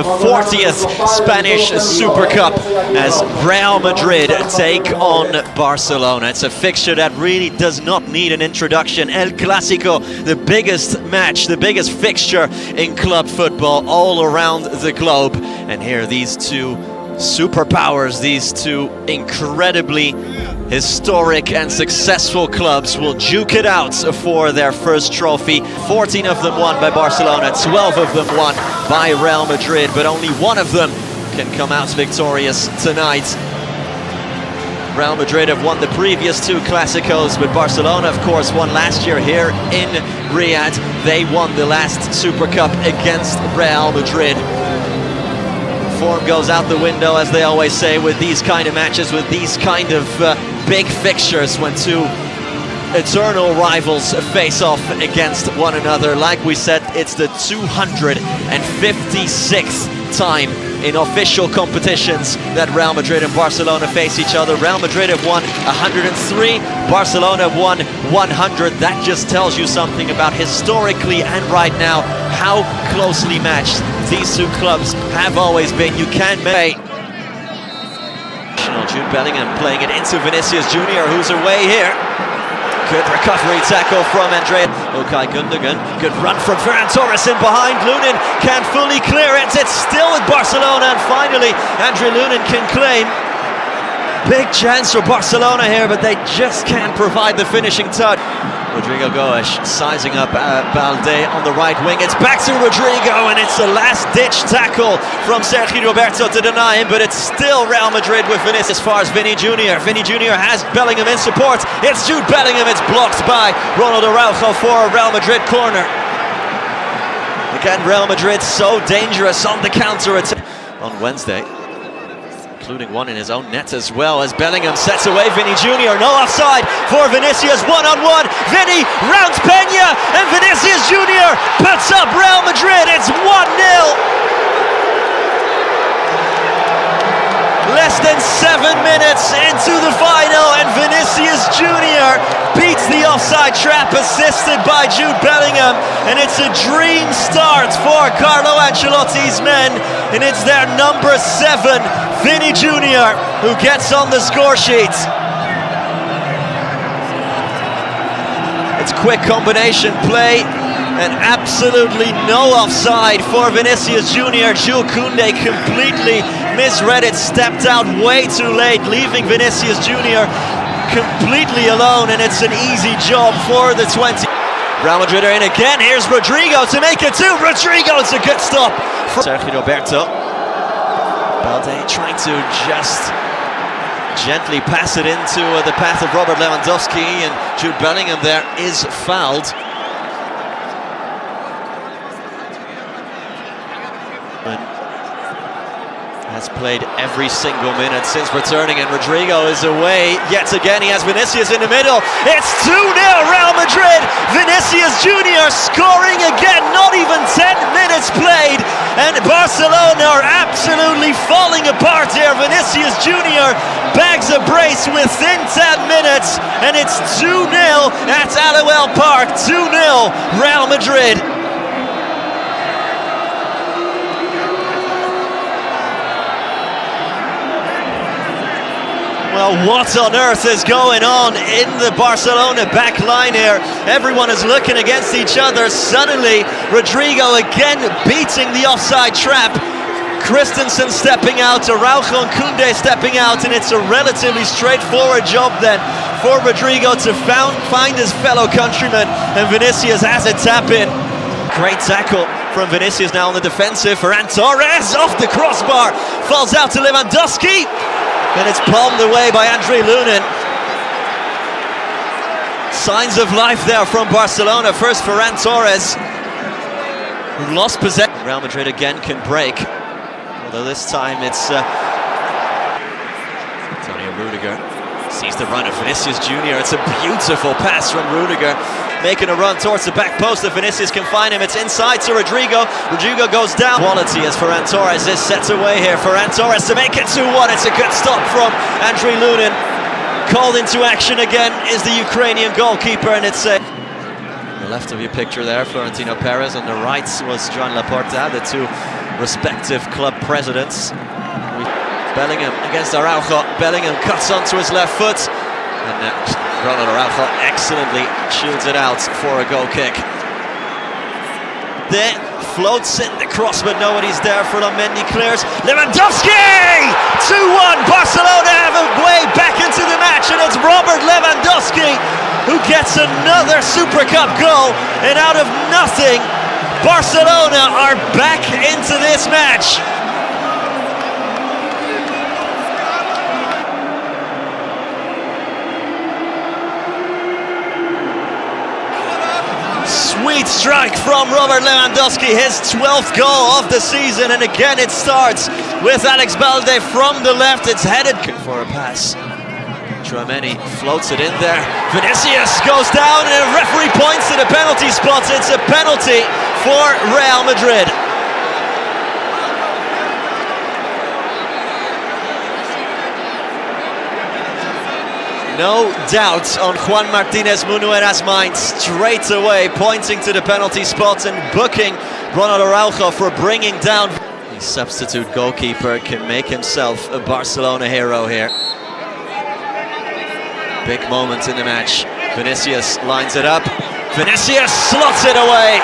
40th Spanish Super Cup as Real Madrid take on Barcelona. It's a fixture that really does not need an introduction. El Clásico, the biggest match, the biggest fixture in club football all around the globe. And here these two superpowers, these two incredibly historic and successful clubs will duke it out for their first trophy. 14 of them won by Barcelona, 12 of them won by Real Madrid, but only one of them can come out victorious tonight. Real Madrid have won the previous two Clásicos, but Barcelona, of course, won last year here in Riyadh. They won the last Super Cup against Real Madrid. Form goes out the window, as they always say, with these kind of matches, with these kind of big fixtures, when two eternal rivals face off against one another. Like we said, it's the 256th time in official competitions that Real Madrid and Barcelona face each other. Real Madrid have won 103, Barcelona have won 100. That just tells you something about historically and right now how closely matched these two clubs have always been. You can't make Jude Bellingham playing it into Vinicius Jr., who's away here. Good recovery tackle from Andrea. Okay, Gundogan. Good run from Ferran Torres in behind. Lunin can't fully clear it. It's still with Barcelona, and finally Andre Lunin can claim. Big chance for Barcelona here, but they just can't provide the finishing touch. Rodrigo Goes sizing up Balde on the right wing. It's back to Rodrigo, and it's a last-ditch tackle from Sergio Roberto to deny him, but it's still Real Madrid with Vinicius. As far as Vinny Jr. Vinny Jr. has Bellingham in support. It's Jude Bellingham. It's blocked by Ronald Araujo for a Real Madrid corner. Again, Real Madrid so dangerous on the counter-attack on Wednesday, including one in his own net as well, as Bellingham sets away Vinny Jr. No offside for Vinicius, one-on-one. Vinny rounds Peña, and Vinicius Jr. puts up Real Madrid. It's 1-0. Less than 7 minutes into the final, and Vinicius Jr. beats the offside trap, assisted by Jude Bellingham, and it's a dream start for Carlo Ancelotti's men, and it's their number 7, Vinny Jr., who gets on the score sheet. It's quick combination play, and absolutely no offside for Vinicius Jr. Jules Koundé completely misread it, stepped out way too late, leaving Vinicius Jr. completely alone, and it's an easy job for the 20. Real Madrid are in again. Here's Rodrigo to make it 2. Rodrigo, it's a good stop for Sergio Roberto. Balde trying to just gently pass it into the path of Robert Lewandowski, and Jude Bellingham there is fouled. Has played every single minute since returning, and Rodrigo is away yet again. He has Vinicius in the middle. It's 2-0 Real Madrid. Vinicius Jr. scoring again, not even 10 minutes played, and Barcelona are absolutely falling apart here. Vinicius Jr. bags a brace within 10 minutes, and it's 2-0 at Aloel Park. 2-0 Real Madrid. Well, what on earth is going on in the Barcelona back line here? Everyone is looking against each other. Suddenly, Rodrigo again beating the offside trap. Christensen stepping out, Araujo and Koundé stepping out, and it's a relatively straightforward job then for Rodrigo to find his fellow countryman, and Vinicius has a tap in. Great tackle from Vinicius now on the defensive. Ferran Torres off the crossbar, falls out to Lewandowski. And it's palmed away by Andre Lunin. Signs of life there from Barcelona. First Ferran Torres, who lost possession. Real Madrid again can break, although this time it's Antonio Rudiger sees the run of Vinicius Jr. It's a beautiful pass from Rudiger, making a run towards the back post. If Vinicius can find him, it's inside to Rodrigo. Rodrigo goes down. Quality as Ferran Torres is set away here. Ferran Torres to make it 2-1. It's a good stop from Andre Lunin. Called into action again is the Ukrainian goalkeeper, and it's on the left of your picture there, Florentino Perez. On the right was Joan Laporta, the two respective club presidents. Bellingham against Araujo. Bellingham cuts onto his left foot, and Ronald Araujo excellently shields it out for a goal kick. There, floats in the cross, but nobody's there for Mendy clears. Lewandowski! 2-1, Barcelona have a way back into the match, and it's Robert Lewandowski who gets another Super Cup goal, and out of nothing, Barcelona are back into this match. Sweet strike from Robert Lewandowski, his 12th goal of the season, and again it starts with Alex Balde from the left. It's headed for a pass. Tchouaméni floats it in there. Vinicius goes down, and a referee points to the penalty spot. It's a penalty for Real Madrid. No doubt on Juan Martinez Munuera's mind straight away, pointing to the penalty spot and booking Ronald Araujo for bringing down. The substitute goalkeeper can make himself a Barcelona hero here. Big moment in the match. Vinicius lines it up. Vinicius slots it away.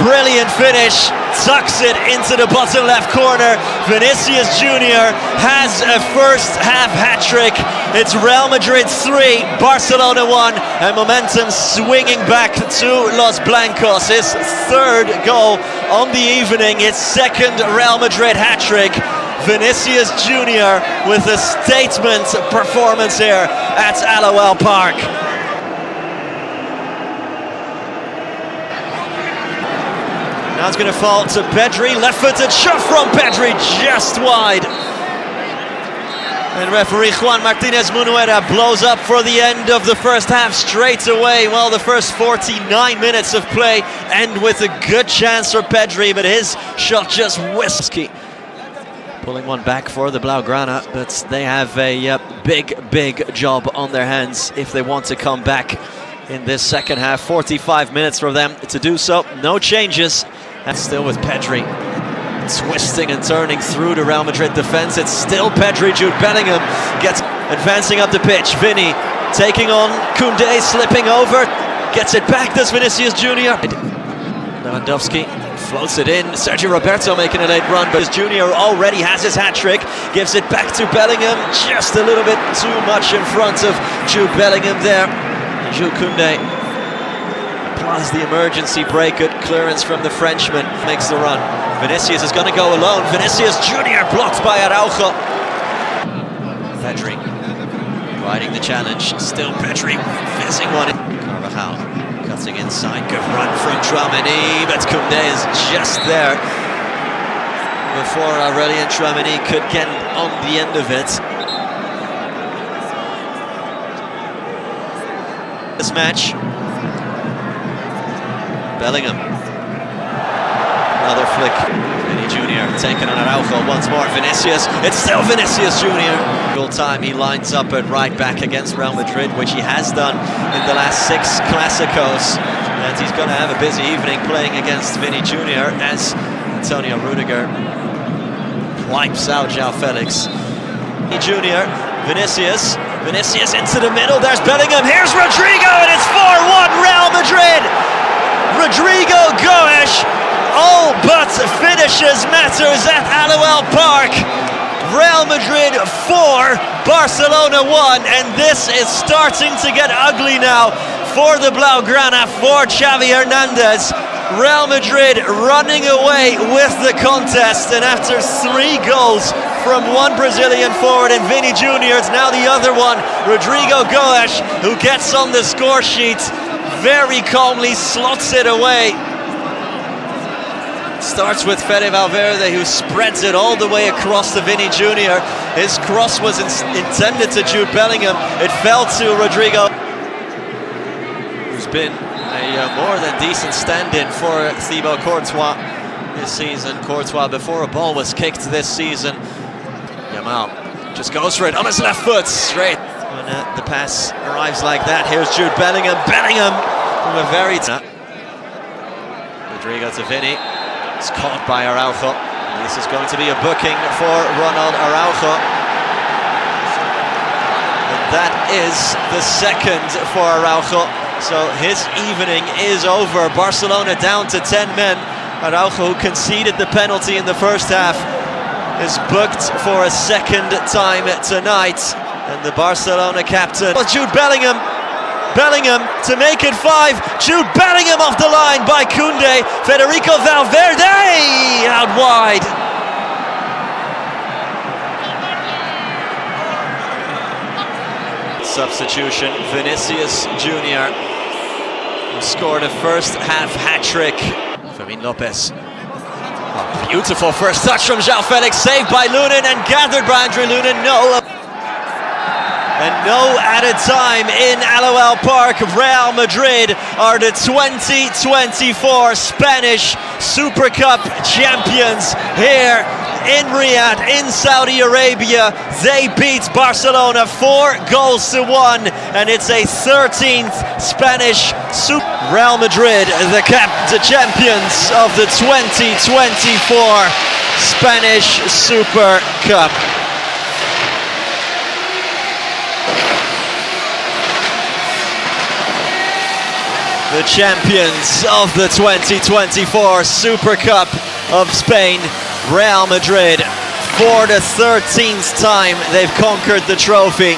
Brilliant finish, tucks it into the bottom left corner. Vinicius Jr. has a first half hat-trick. It's Real Madrid 3, Barcelona 1, and momentum swinging back to Los Blancos. His third goal on the evening, his second Real Madrid hat-trick. Vinicius Jr. with a statement performance here at Aloel Park. Now it's going to fall to Pedri, left-footed shot from Pedri, just wide. And referee Juan Martinez Munuera blows up for the end of the first half straight away. Well, the first 49 minutes of play end with a good chance for Pedri, but his shot just whiskey. Pulling one back for the Blaugrana, but they have a big job on their hands if they want to come back in this second half. 45 minutes for them to do so. No changes. And still with Pedri, twisting and turning through the Real Madrid defense. It's still Pedri. Jude Bellingham gets advancing up the pitch. Vinny taking on Koundé, slipping over, gets it back. Does Vinicius Jr. Lewandowski floats it in. Sergio Roberto making a late run, but his Jr. already has his hat-trick. Gives it back to Bellingham, just a little bit too much in front of Jude Bellingham there. Jules Koundé applies the emergency brake at clearance from the Frenchman, makes the run. Vinicius is going to go alone. Vinicius Jr. blocked by Araujo. Pedri riding the challenge. Still Pedri fizzing one. Carvajal cutting inside. Good run from Tchouaméni, but Koundé is just there before Aurélien Tchouaméni could get on the end of it. This match. Bellingham. Another flick. Vinny Jr. taken on Araujo once more. Vinicius. It's still Vinicius Jr. Full time he lines up at right back against Real Madrid, which he has done in the last 6 Clásicos. And he's going to have a busy evening playing against Vinny Jr. as Antonio Rudiger wipes out João Felix. Vinny Jr. Vinicius. Vinicius into the middle. There's Bellingham. Here's Rodrigo, and it's 4-1 Real Madrid. Rodrigo Goes, all but finishes matters at Aloel Park. Real Madrid 4, Barcelona 1, and this is starting to get ugly now for the Blaugrana, for Xavi Hernandez. Real Madrid running away with the contest, and after 3 goals from one Brazilian forward and Vinny Jr., it's now the other one, Rodrigo Goes, who gets on the score sheet. Very calmly slots it away. Starts with Fede Valverde, who spreads it all the way across to Vinny Jr. His cross was intended to Jude Bellingham. It fell to Rodrigo, who's been a more than decent stand-in for Thibaut Courtois this season. Courtois, before a ball was kicked this season, Yamal just goes for it on his left foot, straight. When the pass arrives like that, here's Jude Bellingham. Bellingham from a very Rodrigo to Vinny. It's caught by Araujo. This is going to be a booking for Ronald Araujo. And that is the second for Araujo. So his evening is over. Barcelona down to 10 men. Araujo, who conceded the penalty in the first half, is booked for a second time tonight. And the Barcelona captain, Jude Bellingham. Bellingham to make it 5. Jude Bellingham off the line by Koundé. Federico Valverde out wide. Substitution, Vinicius Jr., who scored a first half hat-trick. Fermin Lopez. Oh, beautiful first touch from João Felix, saved by Lunin and gathered by Andre Lunin. And no added time in Aloel Park. Real Madrid are the 2024 Spanish Super Cup champions here in Riyadh, in Saudi Arabia. They beat Barcelona 4-1, and it's a 13th Spanish Super. Real Madrid, the champions of the 2024 Spanish Super Cup. The champions of the 2024 Super Cup of Spain, Real Madrid. For the 13th time they've conquered the trophy.